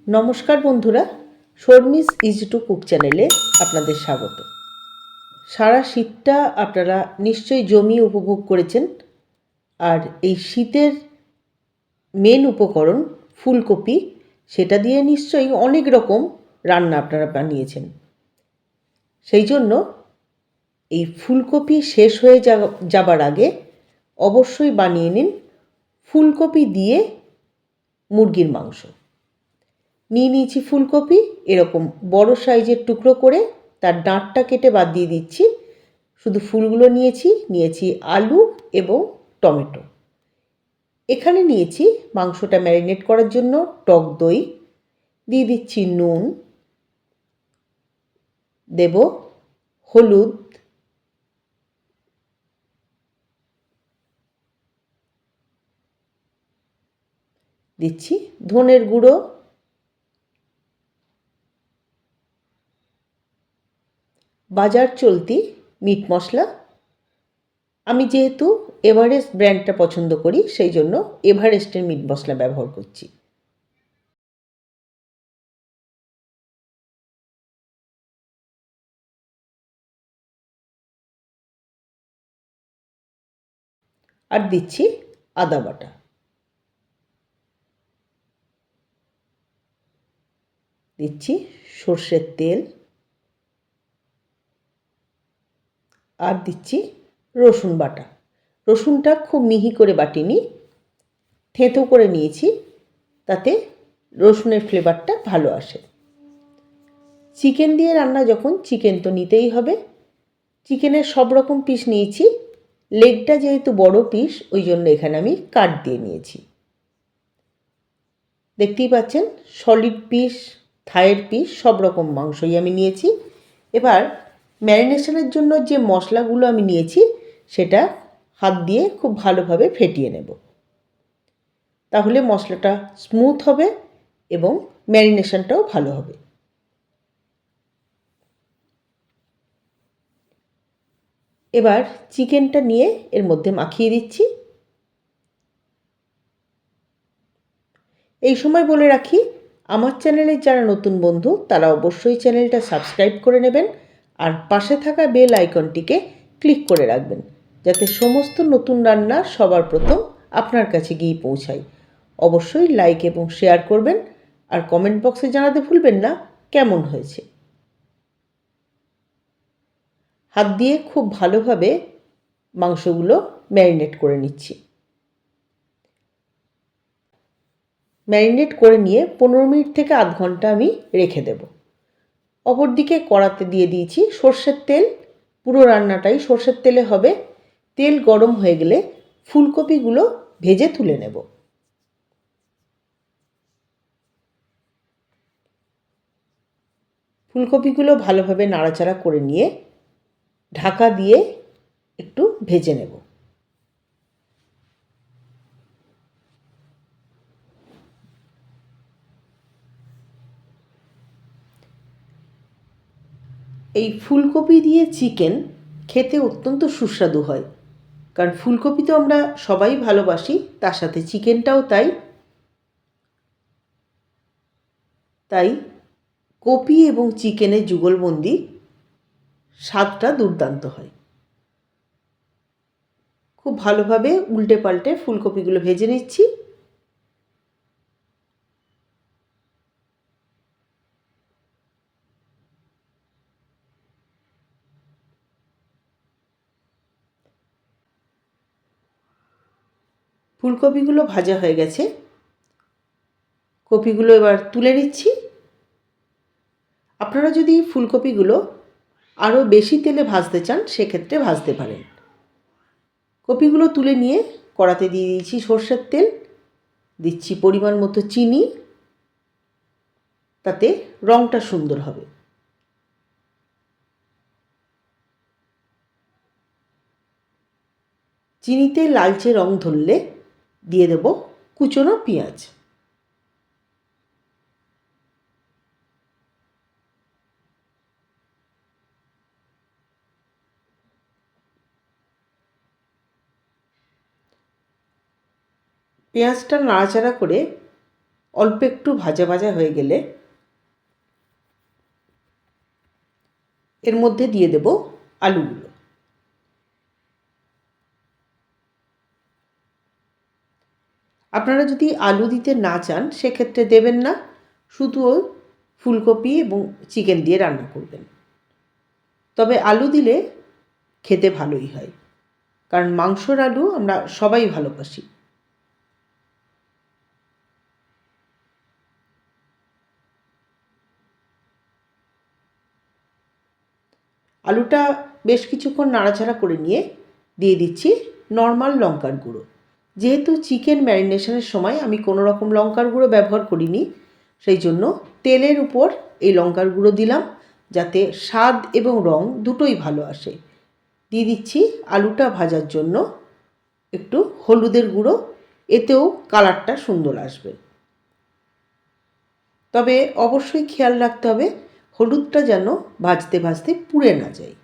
নমস্কার বন্ধুরা, Sharmi's easy to cook চ্যানেলে আপনাদের স্বাগত। সারা শীতটা আপনারা নিশ্চয়ই জমিয়ে উপভোগ করেছেন। আর এই শীতের মেন উপকরণ ফুলকপি, সেটা দিয়ে নিশ্চয়ই অনেক রকম রান্না আপনারা বানিয়েছেন। সেই জন্য এই ফুলকপি শেষ হয়ে যাবার আগে অবশ্যই বানিয়ে নিন ফুলকপি দিয়ে মুরগির মাংস। নিয়ে নিয়েছি ফুলকপি, এরকম বড় সাইজের টুকরো করে তার ডাঁটটা কেটে বাদ দিয়ে দিচ্ছি। শুধু ফুলগুলো নিয়েছি আলু এবং টমেটো। এখানে নিয়েছি মাংসটা ম্যারিনেট করার জন্য টক দই, দিয়ে দিচ্ছি নুন, দেব হলুদ, দিচ্ছি ধনের গুঁড়ো, বাজার চলতি মিট মশলা। আমি যেহেতু এভারেস্ট ব্র্যান্ডটা পছন্দ করি, সেই জন্য এভারেস্টের মিট মশলা ব্যবহার করছি। আর দিচ্ছি আদা বাটা, দিচ্ছি সর্ষের তেল, আর দিচ্ছি রসুন বাটা। রসুনটা খুব মিহি করে বাটিনি, থেঁতো করে নিয়েছি, তাতে রসুনের ফ্লেভারটা ভালো আসে। চিকেন দিয়ে রান্না যখন, চিকেন তো নিতেই হবে। চিকেনের সব রকম পিস নিয়েছি, লেগটা যেহেতু বড় পিস ওই জন্য এখানে আমি কাট দিয়ে নিয়েছি। দেখতেই পাচ্ছেন সলিড পিস, থাইয়ের পিস, সব রকম মাংসই আমি নিয়েছি। এবার ম্যারিনেশনের জন্য যে মশলাগুলো আমি নিয়েছি সেটা হাত দিয়ে খুব ভালোভাবে ফেটিয়ে নেব, তাহলে মশলাটা স্মুথ হবে এবং ম্যারিনেশনটাও ভালো হবে। এবার চিকেনটা নিয়ে এর মধ্যে মাখিয়ে দিচ্ছি। এই সময় বলে রাখি, আমার চ্যানেলের যারা নতুন বন্ধু তারা অবশ্যই চ্যানেলটা সাবস্ক্রাইব করে নেবেন আর পাশে থাকা বেল আইকনটিকে ক্লিক করে রাখবেন, যাতে সমস্ত নতুন রান্না সবার প্রথম আপনার কাছে গিয়ে পৌঁছায়। অবশ্যই লাইক এবং শেয়ার করবেন আর কমেন্ট বক্সে জানাতে ভুলবেন না কেমন হয়েছে। হাত দিয়ে খুব ভালোভাবে মাংসগুলো ম্যারিনেট করে নিচ্ছি। ম্যারিনেট করে নিয়ে 15 মিনিট থেকে আধ ঘন্টা আমি রেখে দেব। অপরদিকে কড়াতে দিয়ে দিয়েছি সর্ষের তেল। পুরো রান্নাটাই সর্ষের তেলে হবে। তেল গরম হয়ে গেলে ফুলকপিগুলো ভেজে তুলে নেব। ফুলকপিগুলো ভালোভাবে নাড়াচাড়া করে নিয়ে ঢাকা দিয়ে একটু ভেজে নেব। এই ফুলকপি দিয়ে চিকেন খেতে অত্যন্ত সুস্বাদু হয়, কারণ ফুলকপি তো আমরা সবাই ভালোবাসি, তার সাথে চিকেনটাও তাই। তাই কপি এবং চিকেনের যুগলবন্দি স্বাদটা দুর্দান্ত হয়। খুব ভালোভাবে উল্টে পাল্টে ফুলকপিগুলো ভেজে নিচ্ছি। ফুলকপিগুলো ভাজা হয়ে গেছে, কপিগুলো এবার তুলে নিচ্ছি। আপনারা যদি ফুলকপিগুলো আরও বেশি তেলে ভাজতে চান সেক্ষেত্রে ভাজতে পারেন। কপিগুলো তুলে নিয়ে কড়াতে দিয়ে দিয়েছি সর্ষের তেল, দিচ্ছি পরিমাণ মতো চিনি, তাতে রঙটা সুন্দর হবে। চিনিতে লালচে রং ধরলে দিয়ে দেব কুচনো পেঁয়াজ। পেঁয়াজটা নাড়াচাড়া করে অল্প একটু ভাজা ভাজা হয়ে গেলে এর মধ্যে দিয়ে দেব আলুগুলো। আপনারা যদি আলু দিতে না চান সেক্ষেত্রে দেবেন না, শুধু ফুলকপি এবং চিকেন দিয়ে রান্না করবেন। তবে আলু দিলে খেতে ভালোই হয়, কারণ মাংসর আলু আমরা সবাই ভালোবাসি। আলুটা বেশ কিছুক্ষণ নাড়াচাড়া করে নিয়ে দিয়ে দিচ্ছি নর্মাল লঙ্কার গুঁড়ো। যেহেতু চিকেন ম্যারিনেশনের সময় আমি কোনো রকম লঙ্কার গুঁড়ো ব্যবহার করিনি, সেই জন্য তেলের উপর এই লঙ্কার গুঁড়ো দিলাম, যাতে স্বাদ এবং রং দুটোই ভালো আসে। দিয়ে দিচ্ছি আলুটা ভাজার জন্য একটু হলুদের গুঁড়ো, এতেও কালারটা সুন্দর আসবে। তবে অবশ্যই খেয়াল রাখতে হবে হলুদটা যেন ভাজতে ভাজতে পুড়ে না যায়।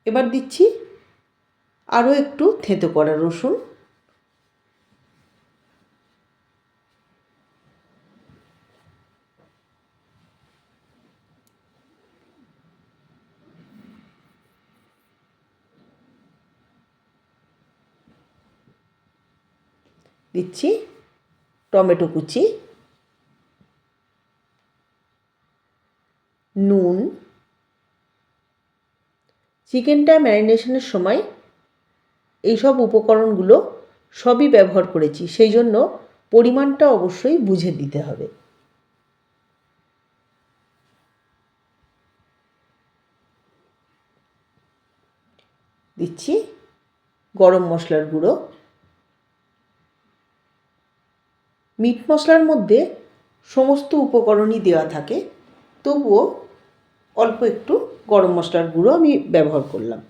এবার দিচ্ছি আরও একটু থেঁতো করা রসুন, দিচ্ছি টমেটো কুচি, নুন। চিকেনটা ম্যারিনেশনের সময় এইসব উপকরণগুলো সবই ব্যবহার করেছি, সেই জন্য পরিমাণটা অবশ্যই বুঝে দিতে হবে। দিচ্ছি গরম মশলার গুঁড়ো। মিট মশলার মধ্যে সমস্ত উপকরণই দেওয়া থাকে, তবুও অল্প একটু গরম মশলার গুঁড়ো আমি ব্যবহার করলাম।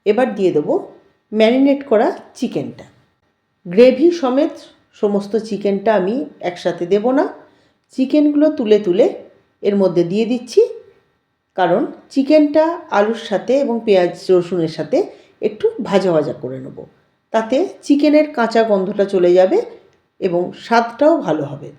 এবার দিয়ে দেবো ম্যারিনেট করা চিকেনটা। গ্রেভি সমেত সমস্ত চিকেনটা আমি একসাথে দেব না, চিকেনগুলো তুলে তুলে এর মধ্যে দিয়ে দিচ্ছি, কারণ চিকেনটা আলুর সাথে এবং পেঁয়াজ রসুনের সাথে একটু ভাজা ভাজা করে নেব, তাতে চিকেনের কাঁচা গন্ধটা চলে যাবে এবং স্বাদটাও ভালো হবে।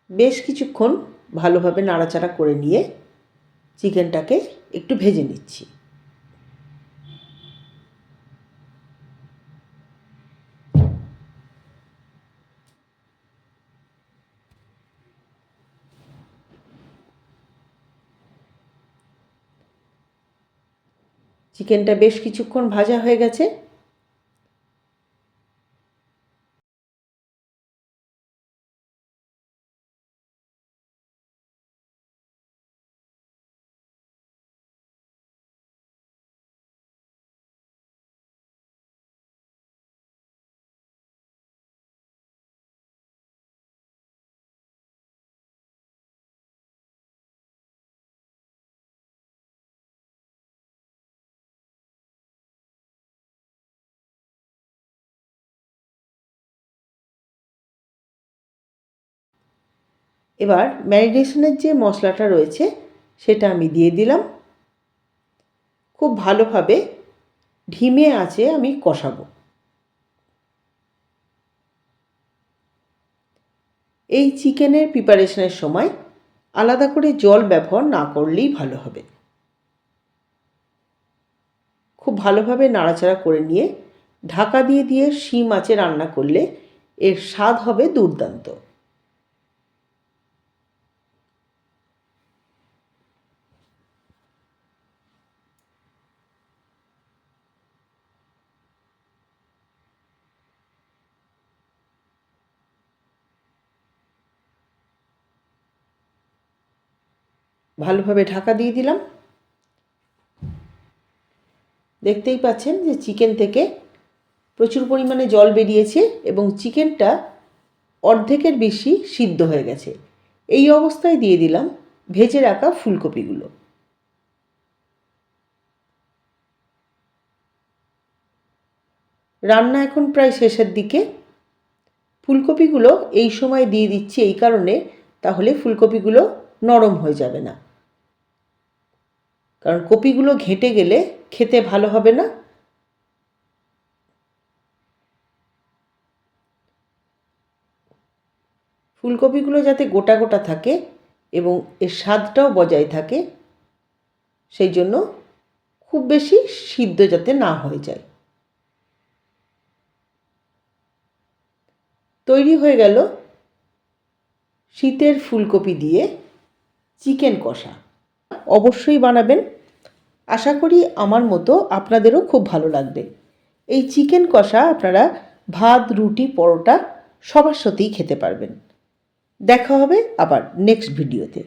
বেশ কিছুক্ষণ ভালোভাবে নাড়াচাড়া করে নিয়ে চিকেনটাকে একটু ভেজে নিচ্ছি। চিকেনটা বেশ কিছুক্ষণ ভাজা হয়ে গেছে। এবার ম্যারিনেশনের যে মশলাটা রয়েছে সেটা আমি দিয়ে দিলাম। খুব ভালোভাবে ধিমে আঁচে আমি কষাবো। এই চিকেনের প্রিপারেশনের সময় আলাদা করে জল ব্যবহার না করলেই ভালো হবে। খুব ভালোভাবে নাড়াচাড়া করে নিয়ে ঢাকা দিয়ে দিয়ে শিম আঁচে রান্না করলে এর স্বাদ হবে দুর্দান্ত। ভালোভাবে ঢাকা দিয়ে দিলাম। দেখতেই পাচ্ছেন যে চিকেন থেকে প্রচুর পরিমাণে জল বেরিয়েছে এবং চিকেনটা অর্ধেকের বেশি সিদ্ধ হয়ে গেছে। এই অবস্থায় দিয়ে দিলাম ভেজে রাখা ফুলকপিগুলো। রান্না এখন প্রায় শেষের দিকে। ফুলকপিগুলো এই সময় দিয়ে দিচ্ছি এই কারণে, তাহলে ফুলকপিগুলো নরম হয়ে যাবে না, কারণ কপিগুলো ঘেঁটে গেলে খেতে ভালো হবে না। ফুলকপিগুলো যাতে গোটা গোটা থাকে এবং এর স্বাদটাও বজায় থাকে, সেই জন্য খুব বেশি সিদ্ধ যাতে না হয়ে যায়। তৈরি হয়ে গেল শীতের ফুলকপি দিয়ে চিকেন কষা। অবশ্যই বানাবেন, আশা করি আমার মতো আপনাদেরও খুব ভালো লাগবে। এই চিকেন কষা আপনারা ভাত, রুটি, পরোটা সবার সাথেই খেতে পারবেন। দেখা হবে আবার নেক্সট ভিডিওতে।